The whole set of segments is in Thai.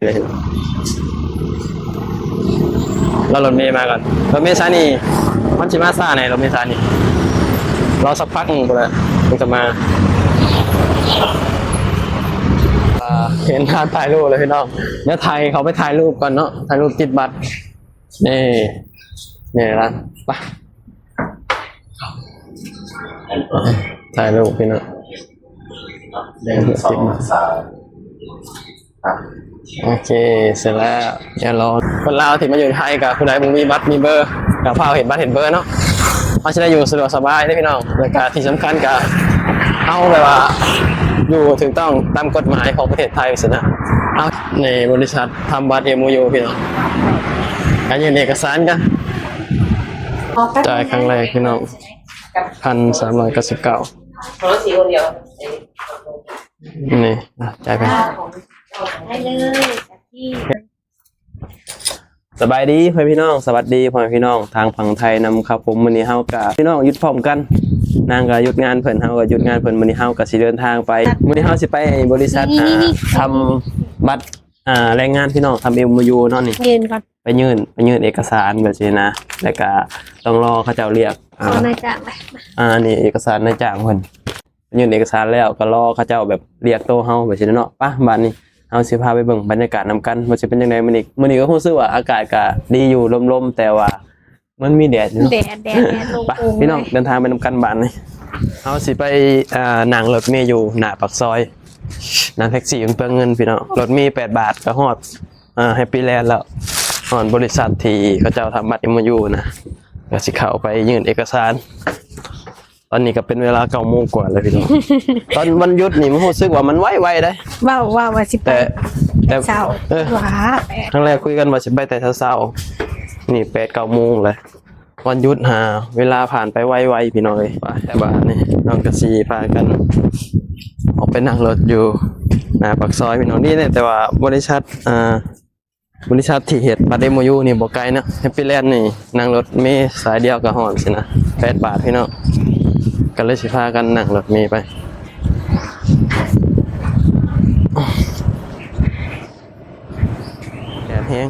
เรารถเมย์มาก่อนรถเมย์ซานี่มันชิมาซ่าไหนรถเมย์ซานี่รอสักพักหนึ่งก็เลยมันจะมาเห็นทางถ่ายรูปเลยพี่น้องเดี๋ยวถ่ายเขาไปถ่ายรูปก่อนเนาะถ่ายรูปติดบัตรนี่ละไปถ่ายรูปพี่น้องโอเคเสร็จแล้วเดี๋ยวรอคนลาวที่มาอยู่ไทยกับคนไหนมึงมีบัตรมีเบอร์กับพาวเห็นบัตรเห็นเบอร์เนาะเขาจะได้อยู่สะดวกสบายได้พี่น้องและการที่สำคัญกับเอาแบบว่าอยู่ถึงต้องตามกฎหมายของประเทศไทยสินะเอาในบริษัททำบัตร MOU พี่น้องการยื่นเอกสารกันจ่ายครั้งแรกพี่น้อง1,399คนละสีคนเดียวนี่จ่ายไปได้เลยจากที่สบายดีพ่อพี่น้องสวัสดีพ่อพี่น้องทางฝั่งไทยนำครับผมมื้อนี้เฮากับพี่น้องหยุดพร้อมกันนางก็หยุดงานเพิ่นเฮาก็หยุดงานเพิ่นมื้อนี้เฮาก็สิเดินทางไปมื้อนี้เฮาสิไปบริษัททำบัตรแรงงานพี่น้องทำ MOU เนาะนี่ยืนก่อนไปยื่นเอกสารแบบนี้นะแล้วก็ต้องรอเขาเจ้าเรียกนายจ้างไปนี่เอกสารนายจ้างเพิ่นยื่นเอกสารแล้วก็รอเขาเจ้าแบบเรียกโตเฮาแบบนี้เนาะป่ะบัดนี้เฮาสิพาไปเบิ่งบรรยากาศนำกันว่าจะเป็นจังได๋มื้อนี้ก็รู้สึกว่าอากาศก็ดีอยู่ลมๆแต่ว่ามันมีแดดอยู่เนาะแดดลงพี่น้องเดินทางไปนำกันบ้านนี่เฮาสิไปนั่งรถเมล์อยู่หน้าปากซอยนั่งแท็กซี่มันเปลืองเงินพี่น้องรถเมล์8 บาทก็ฮอดแฮปปี้แลนด์แล้วฮอดบริษัทที่เขาเจ้าทำบัตร MOU นะก็สิเข้าไปยื่นเอกสารตอนนี้ก็เป็นเวลา9 โมงกว่าแล้วพี่น้องตอนวันหยุดนี่มันรู้สึกว่ามันไวๆได้ว่าสิแต่เช้าว้าครั้งแรกคุยกันว่าสิไปแต่เช้าๆนี่8-9 โมงเลยวันหยุดเวลาผ่านไปไวๆพี่น้องเลยแต่ว่านี่น้องกระซีพากันออกไปนั่งรถอยู่หน้าปากซอยพี่น้องนี่เนี่ยแต่ว่าบริษัทที่เฮ็ดบัตร MOU นี่บ่ไกลนะแฮปปี้แลนด์นี่นั่งรถเมล์สายเดียวก็ฮอดสินะ8 บาทพี่น้องก็เลยสิพากันนั่งรถเมล์ไปแดดแห้ง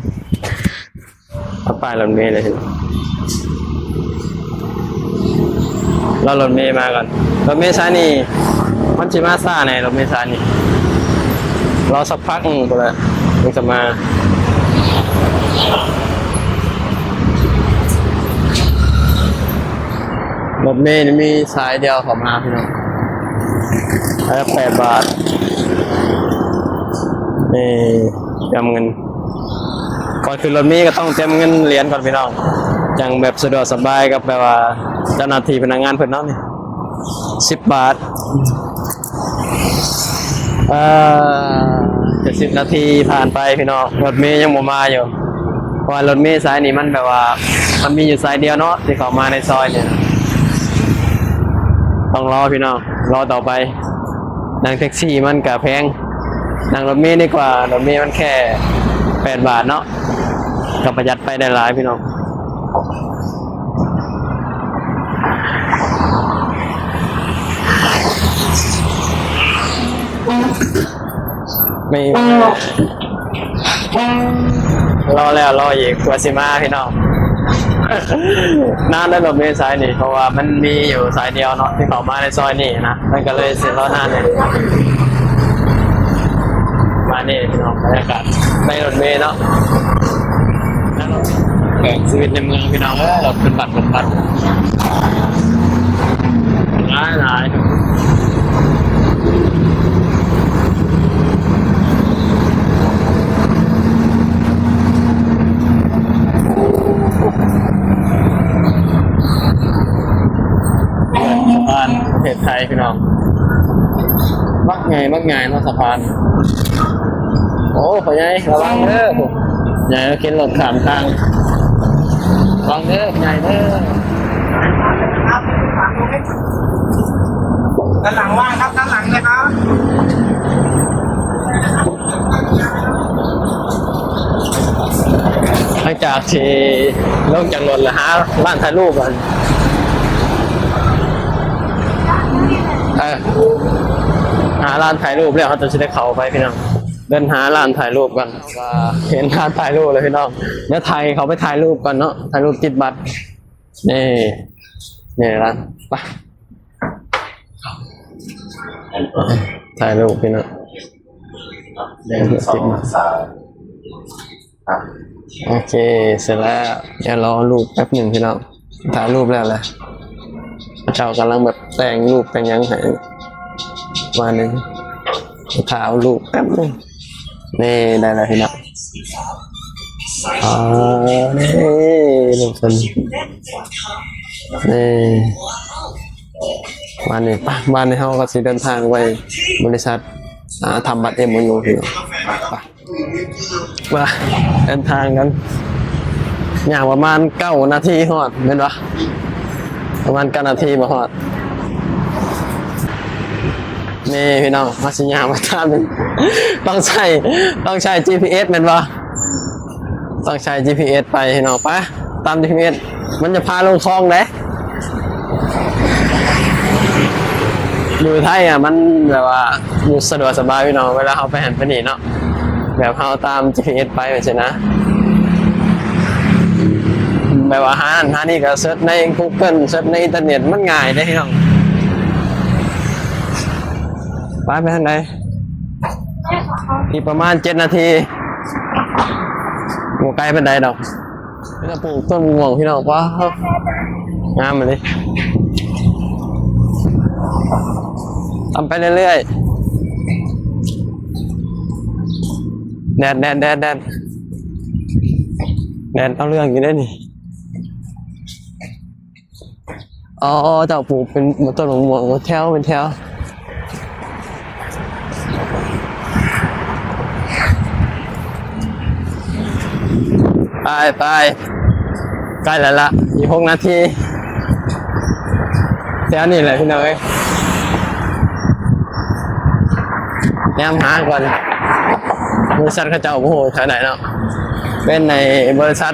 เอาป้ายรถเมล์เลยเรารถเมล์มาก่อนรถเมล์สายนี้มันสิมาซ่าไหนรถเมล์สายนี้รอสักพักหนึ่งก็เลยมันจะมารถเมล์นี่มีสายเดียวเข้ามาพี่น้องแล้ว8 บาทนี่เตรียมเงินก่อนขึ้นรถเมล์ก็ต้องเตรียมเงินเหรียญก่อนพี่น้องจังแบบสะดวกสบายกับแบบว่าเจ้าหน้าที่พนักงานเพิ่นเนาะนี่10 บาท70 นาทีผ่านไปพี่น้องรถเมล์ยังบ่มาอยู่เพราะว่ารถเมล์สายนี้มันแบบว่ามันมีอยู่สายเดียวเนาะที่เข้ามาในซอยเนี่ยต้องรอพี่น้องรอต่อไปนั่งแท็กซี่มันก็แพงนั่งรถเมล์ดีกว่ารถเมล์มันแค่8 บาทเนาะก็ประหยัดไปได้หลายพี่น้องไม่รอแล้วรออีกกว่าสิมาพี่น้องนานได้รถเมล์สายนี่เพราะว่ามันมีอยู่สายเดียวเนาะที่เข้ามาในซอยนี่นะมันก็เลยเสียรอนานเนี่ยมานี่พี่น้องบรรยากาศในรถเมล์เนาะแข่งชีวิตในเมืองพี่น้องเราเป็นบัตรหลายสะพานประเทศไทยพี่น้องมักง่ายเนาะสะพานโอ้พ่อใหญ่ระวังเด้อผมใหญ่เข็นรถข้ามทางระวังเด้อใหญ่เด้อด้านหลังว่างครับด้านหลังเลยครับหลังจากที่ลงจากรถแล้วหาร้านถ่ายรูปกันหาร้านถ่ายรูปแล้วเขาจะได้เข้าไปพี่น้อง เดินหาร้านถ่ายรูปกันว่าเห็นร้านถ่ายรูปเลยพี่น้องเดี๋ยวไทยเขาไปถ่ายรูปกันเนาะถ่ายรูปติดบัตรนี่ร้านไปถ่ายรูปพี่น้องติดบัตรโอเคเสร็จแล้วเดี๋ยวรอรูปแป๊บหนึ่งพี่น้องถ่ายรูปแล้วแหละเจ้ากำลังแบบแต่งรูปแต่งยังไงมาหนึ่งถ่ายรูปแป๊บหนึงนี่ได้แล้วพี่น้องนี่ลูกคนนี่บ้านนี้ป่ะบ้านนี้เขาก็สิเดินทางไปบริษัททำบัตรMOUพี่น้องมาเดินทางกันอย่างประมาณ9 นาทีฮอดเป็นปะประมาณ9 นาทีมาฮอดนี่พี่น้องมาสัญญาณมาทำต้องใช้ GPS เป็นปะต้องใช้ GPS ไปพี่น้องไปตาม GPS มันจะพาลงคลองเลยอยู่ไทยมันแบบว่าอยู่สะดวกสบายพี่น้องเวลาเขาไปหันไปนี่เนาะแบบเขาตาม GPS ไปแบบนี้นะแบบว่าหานี่ก็เซิร์ชใน Google เซิร์ชในอินเทอร์เน็ตมันง่ายได้พี่น้องไปทางไหนอีกประมาณ7 นาทีหมูไก่เป็นไดดอกจะปลูกต้นม่วงพี่น้องว้าวงามเลยทำไปเรื่อยๆแดดเอาเรื่องอยู่ได้นี่อ๋อเจ้าปลูกเป็นต้นม่วงเป็นแถวไปใกล้แล้วละอีก6 นาทีแถวนี่แหละพี่น้องแนมหาก่อนบริษัทเขาเจ้าโอ้โหแถวไหนเนาะเป็นในบริษัท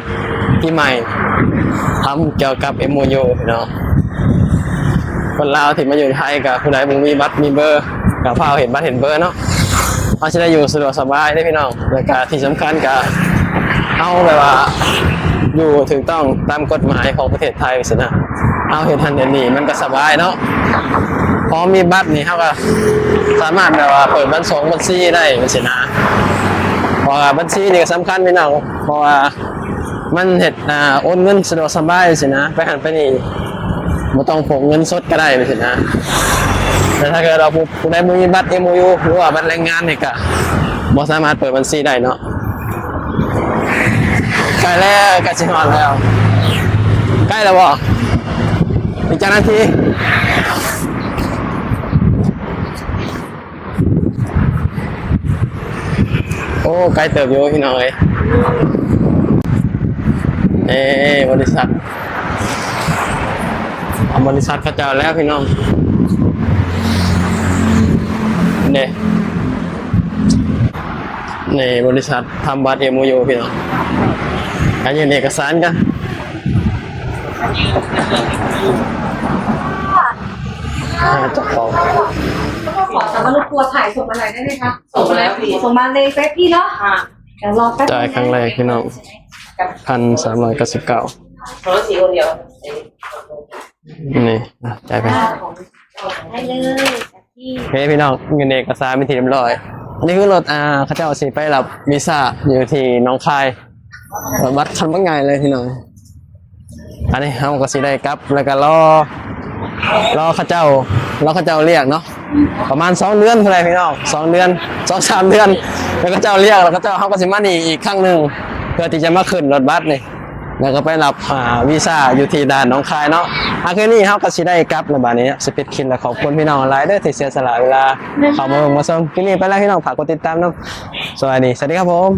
ที่ใหม่ทำเกี่ยวกับ MOU เนาะคนลาวที่มาอยู่ไทยกับผู้ใดมึงมีบัตรมีเบอร์กับพาเห็นบัตรเห็นเบอร์เนาะเขาจะได้อยู่สะดวกสบายได้พี่น้องและการที่สำคัญกับเอาแบบว่าอยู่ถูกต้องตามกฎหมายของประเทศไทยสินะเอาเห็นทันเดี๋ยวนี้มันก็สบายเนาะพอมีบัตรนี่เขาก็สามารถแบบว่าเปิดบัญชีได้สินะเพราะว่าบัญชีนี่ก็สำคัญพี่น้องเพราะว่ามันเห็นโอนเงินสะดวกสบายสินะไปหันไปนี่ไม่ต้องพกเงินสดก็ได้สินะแต่ถ้าเกิดเราผู้ใดมีบัตร MOU หรือว่าบัตรแรงงานนี่ก็บ่สามารถเปิดบัญชีได้เนาะใกล้แล้วใกล้จะนอนแล้วใกล้แล้วบ่อีกนาทีโอ้ใกล้เติบอยู่พี่น้องบริษัทเขาเจ้าแล้วพี่น้องนี่บริษัททำบัตรMOUพี่น้องการยื่นเอกสารกันจับของขอสามารถรบกวนถ่ายส่งมาหน่อยได้ไหมคะส่งมาแล้วส่งมาเลยเฟซพี่เนาะเดี๋ยวรอแป๊บจ่ายครั้งแรกพี่น้อง1,399โทรสีคนเดียวนี่จ่ายไปได้เลยพี่น้องเงินเอกสารเป็นที่เรียบร้อยนี่คือรถเขาจะเอาสีไปรับวีซ่าอยู่ที่หนองคายบัตรคันว่าไงเลยพี่น้องอันนี้เขาก็สีได้กลับแล้วก็รอเขาเจ้าเรียกเนาะประมาณ2 เดือนเท่าไรพี่น้อง2 เดือน 2-3 เดือนแล้วก็เจ้าเรียกแล้วก็เจ้าเขาก็สิมานี่อีกครั้งหนึ่งเพื่อที่จะมาขึ้นรถบัสนี่แล้วก็ไปรับวีซ่าอยู่ที่ด่านหนองคายเนาะคืนนี้เขาก็สิได้กลับในบ้านนี้สปิดคินและขอบคุณพี่น้องหลายเด้อที่เสียสละเวลาเข้ามาชมคลิปนี้ไปแล้วพี่น้องฝากกดติดตามนะสวัสดีครับผม